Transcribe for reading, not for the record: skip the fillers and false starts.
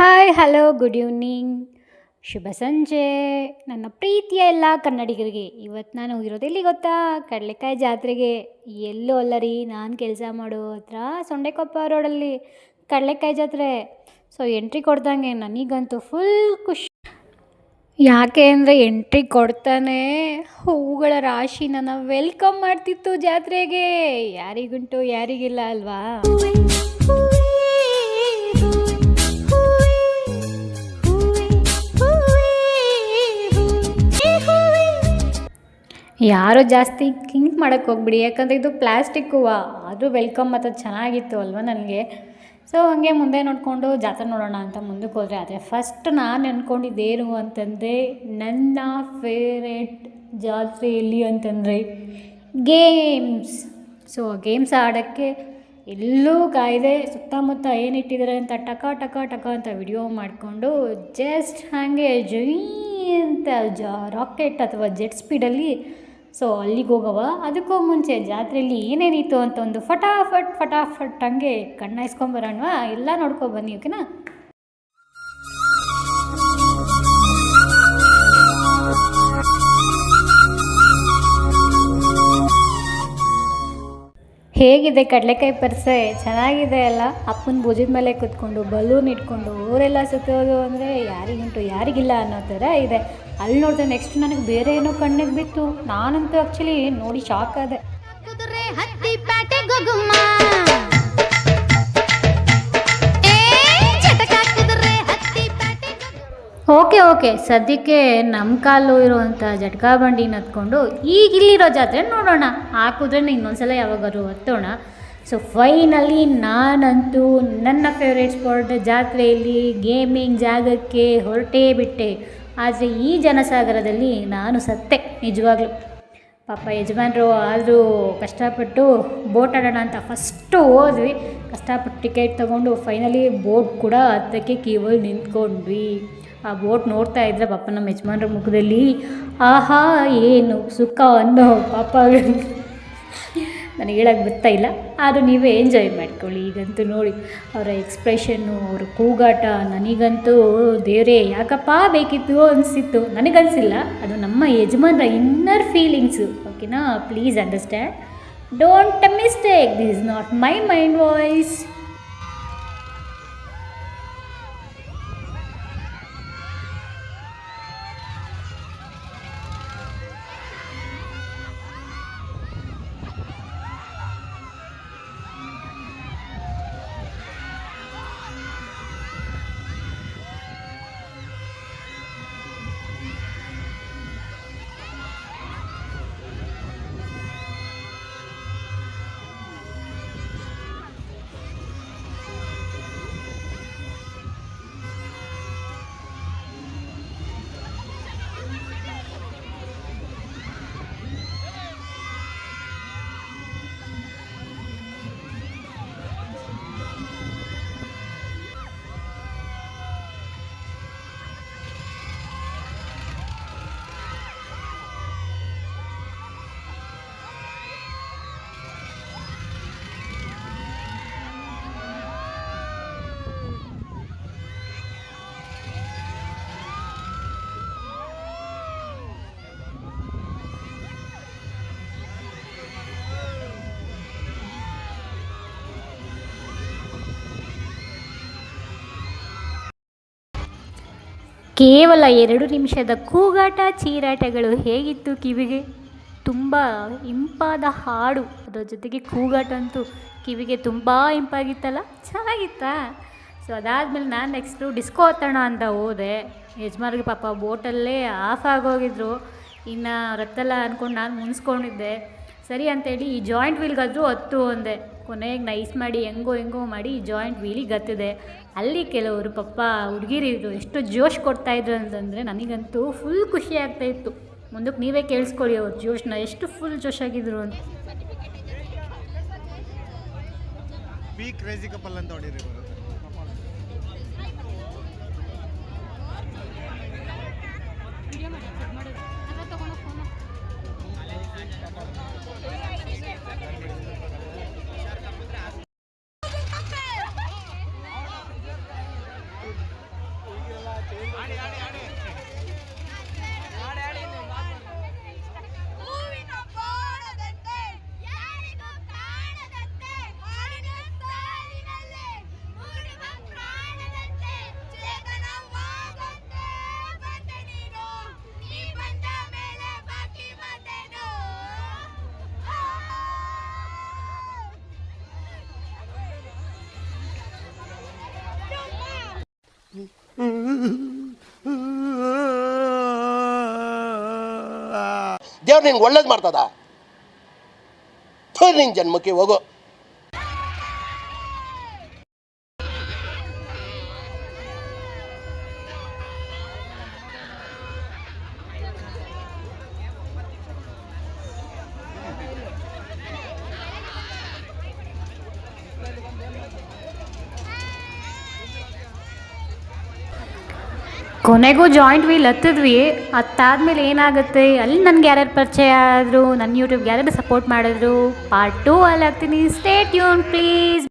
Hi hello good evening ಶುಭ ಸಂಜೆ ನನ್ನ ಪ್ರೀತಿಯ ಎಲ್ಲ ಕನ್ನಡಿಗರಿಗೆ. ಇವತ್ತು ನಾನು ಹೋಗಿರೋದು ಎಲ್ಲಿ ಗೊತ್ತಾ? ಕಡಲೆಕಾಯಿ ಜಾತ್ರೆಗೆ. ಎಲ್ಲೂ ಅಲ್ಲ ರೀ, ನಾನು ಕೆಲಸ ಮಾಡೋ ಹತ್ರ ಸೊಂಡೆಕೊಪ್ಪ ರೋಡಲ್ಲಿ ಕಡಲೆಕಾಯಿ ಜಾತ್ರೆ. ಸೊ ಎಂಟ್ರಿ ಕೊಡ್ದಂಗೆ ನನಗಂತೂ ಫುಲ್ ಖುಷಿ. ಯಾಕೆ ಅಂದರೆ ಎಂಟ್ರಿ ಕೊಡ್ತಾನೆ ಹೂವುಗಳ ರಾಶಿ ನನ್ನ ವೆಲ್ಕಮ್ ಮಾಡ್ತಿತ್ತು ಜಾತ್ರೆಗೆ. ಯಾರಿಗುಂಟು ಯಾರಿಗಿಲ್ಲ ಅಲ್ವಾ? ಯಾರು ಜಾಸ್ತಿ ಥಿಂಕ್ ಮಾಡೋಕ್ಕೆ ಹೋಗ್ಬಿಡಿ, ಯಾಕಂದರೆ ಇದು ಪ್ಲ್ಯಾಸ್ಟಿಕ್ ಹೂವು. ಆದರೂ ವೆಲ್ಕಮ್ ಮತ್ತು ಚೆನ್ನಾಗಿತ್ತು ಅಲ್ವಾ ನನಗೆ. ಸೊ ಹಾಗೆ ಮುಂದೆ ನೋಡಿಕೊಂಡು ಜಾತ್ರೆ ನೋಡೋಣ ಅಂತ ಮುಂದಕ್ಕೆ ಹೋದರೆ, ಅದೇ ಫಸ್ಟ್ ನಾನು ಅಂದ್ಕೊಂಡಿದ್ದೇನು ಅಂತಂದರೆ, ನನ್ನ ಫೇವ್ರೇಟ್ ಜಾತ್ರೆ ಎಲ್ಲಿ ಅಂತಂದರೆ ಗೇಮ್ಸ್. ಸೊ ಗೇಮ್ಸ್ ಆಡೋಕ್ಕೆ ಎಲ್ಲೂ ಕಾಯ್ದೆ ಸುತ್ತಮುತ್ತ ಏನಿಟ್ಟಿದ್ದಾರೆ ಅಂತ ಟಕ ಟಕ ಟಕ ಅಂತ ವಿಡಿಯೋ ಮಾಡಿಕೊಂಡು ಜಸ್ಟ್ ಹಾಗೆ ಜೈ ಅಂತ ರಾಕೆಟ್ ಅಥವಾ ಜೆಟ್ ಸ್ಪೀಡಲ್ಲಿ ಸೊ ಅಲ್ಲಿಗೆ ಹೋಗವ. ಅದಕ್ಕೂ ಮುಂಚೆ ಜಾತ್ರೆಯಲ್ಲಿ ಏನೇನಿತ್ತು ಅಂತ ಒಂದು ಫಟಾಫಟ್ ಹಂಗೆ ಕಣ್ಣಾಯಿಸ್ಕೊಂಬರೋಣವಾ, ಎಲ್ಲ ನೋಡ್ಕೊಬನ್ನಿ, ಓಕೆನಾ? ಹೇಗಿದೆ ಕಡಲೆಕಾಯಿ ಪರಿಸೆ? ಚೆನ್ನಾಗಿದೆ ಅಲ್ಲ? ಅಪ್ಪನ ಭುಜದ ಮೇಲೆ ಕೂತ್ಕೊಂಡು ಬಲೂನ್ ಇಟ್ಕೊಂಡು ಊರೆಲ್ಲ ಸುತ್ತೋದು ಅಂದರೆ ಯಾರಿಗುಂಟು ಯಾರಿಗಿಲ್ಲ ಅನ್ನೋ ಥರ ಇದೆ. ಅಲ್ಲಿ ನೋಡಿದೆ ನೆಕ್ಸ್ಟ್ ನನಗೆ ಬೇರೆ ಏನೋ ಕಣ್ಣಿಗೆ ಬಿತ್ತು. ನಾನಂತೂ ಆ್ಯಕ್ಚುಲಿ ನೋಡಿ ಶಾಕ್ ಆದೆ. ಓಕೆ ಸದ್ಯಕ್ಕೆ ನಮ್ಮ ಕಾಲು ಇರುವಂಥ ಜಟ್ಕಾ ಬಂಡಿನ ಹತ್ಕೊಂಡು ಈಗ ಇಲ್ಲಿರೋ ಜಾತ್ರೆ ನೋಡೋಣ. ಹಾಕಿದ್ರೆ ಇನ್ನೊಂದ್ಸಲ ಯಾವಾಗಾದ್ರು ಹತ್ತೋಣ. ಸೊ ಫೈನಲಿ ನಾನಂತೂ ನನ್ನ ಫೇವ್ರೇಟ್ ಸ್ಪಾಟ್ ಜಾತ್ರೆಯಲ್ಲಿ ಗೇಮಿಂಗ್ ಜಾಗಕ್ಕೆ ಹೊರಟೇ ಬಿಟ್ಟೆ. ಆದರೆ ಈ ಜನಸಾಗರದಲ್ಲಿ ನಾನು ಸತ್ತೆ ನಿಜವಾಗ್ಲೂ. ಪಾಪ ಯಜಮಾನರು ಆದರೂ ಕಷ್ಟಪಟ್ಟು ಬೋಟ್ ಆಡೋಣ ಅಂತ ಫಸ್ಟು ಹೋದ್ವಿ. ಕಷ್ಟಪಟ್ಟು ಟಿಕೆಟ್ ತೊಗೊಂಡು ಫೈನಲಿ ಬೋಟ್ ಕೂಡ ಹತ್ತಕ್ಕೆ ಕ್ಯೂವಲ್ಲಿ ನಿಂತ್ಕೊಂಡ್ವಿ. ಆ ಬೋಟ್ ನೋಡ್ತಾ ಇದ್ದರೆ ಪಾಪ ನಮ್ಮ ಯಜಮಾನ್ರ ಮುಖದಲ್ಲಿ ಆಹಾ ಏನು ಸುಖ ಅನ್ನೋ ಪಾಪ ನನಗೆ ಹೇಳೋಕ್ಕೆ ಬರ್ತಾ ಇಲ್ಲ. ಆದರೂ ನೀವೇ ಎಂಜಾಯ್ ಮಾಡ್ಕೊಳ್ಳಿ. ಈಗಂತೂ ನೋಡಿ ಅವರ ಎಕ್ಸ್ಪ್ರೆಷನ್ನು, ಅವ್ರ ಕೂಗಾಟ, ನನಗಂತೂ ದೇವರೇ ಯಾಕಪ್ಪ ಬೇಕಿತ್ತು ಅನಿಸಿತ್ತು. ನನಗನ್ಸಿಲ್ಲ, ಅದು ನಮ್ಮ ಯಜಮಾನ್ರ ಇನ್ನರ್ ಫೀಲಿಂಗ್ಸು, ಓಕೆನಾ? Please understand, don't mistake, this is not my mind voice. ಕೇವಲ 2 ನಿಮಿಷದ ಕೂಗಾಟ ಚೀರಾಟಗಳು ಹೇಗಿತ್ತು ಕಿವಿಗೆ? ತುಂಬ ಇಂಪಾದ ಹಾಡು, ಅದರ ಜೊತೆಗೆ ಕೂಗಾಟ ಅಂತೂ ಕಿವಿಗೆ ತುಂಬ ಇಂಪಾಗಿತ್ತಲ್ಲ, ಚೆನ್ನಾಗಿತ್ತಾ? ಸೊ ಅದಾದಮೇಲೆ ನಾನು ನೆಕ್ಸ್ಟು ಡಿಸ್ಕೋ ಹತ್ತೋಣ ಅಂತ ಹೋದೆ. ಯಜಮಾನ್ರಿಗೆ ಪಾಪ ಬೋಟಲ್ಲೇ ಆಫ್ ಆಗೋಗಿದ್ರು. ಇನ್ನು ರತ್ತಲ್ಲ ಅಂದ್ಕೊಂಡು ನಾನು ಮುನ್ಸ್ಕೊಂಡಿದ್ದೆ. ಸರಿ ಅಂತೇಳಿ ಈ ಜಾಯಿಂಟ್ ವೀಲ್ಗಾದರೂ ಹತ್ತು ಅಂದೆ. ಕೊನೆಗೆ ನೈಸ್ ಮಾಡಿ ಹೆಂಗೋ ಮಾಡಿ ಈ ಜಾಯಿಂಟ್ ವೀಲಿಗೆ ಹತ್ತಿದೆ. ಅಲ್ಲಿ ಕೆಲವರು ಪಾಪ ಹುಡುಗಿರಿದ್ರು, ಎಷ್ಟು ಜೋಶ್ ಕೊಡ್ತಾಯಿದ್ರು ಅಂತಂದರೆ ನನಗಂತೂ ಫುಲ್ ಖುಷಿ ಆಗ್ತಾಯಿತ್ತು. ಮುಂದಕ್ಕೆ ನೀವೇ ಕೇಳಿಸ್ಕೊಳ್ಳಿ ಅವ್ರ ಜೋಶ್ನ, ಎಷ್ಟು ಫುಲ್ ಜೋಶಾಗಿದ್ರು ಅಂತ. ದೇವ್ರು ನಿನ್ಗೆ ಒಳ್ಳೇದು ಮಾಡ್ತದ? ನಿನ್ನ ಜನ್ಮಕ್ಕೆ ಹೋಗೋ. ಕೊನೆಗೂ ಜಾಯಿಂಟ್ ವೀಲ್ ಹತ್ತಿದ್ವಿ. ಅದಾದ್ಮೇಲೆ ಏನಾಗುತ್ತೆ, ಅಲ್ಲಿ ನನಗೆ ಯಾರ್ಯಾರು ಪರಿಚಯ ಆದರು, ನನ್ನ ಯೂಟ್ಯೂಬ್ಗೆ ಯಾರ್ಯಾರು ಸಪೋರ್ಟ್ ಮಾಡಿದ್ರು, ಪಾರ್ಟ್ 2 ಅಲ್ಲಿ ಹಾಕ್ತೀನಿ. Stay tune please.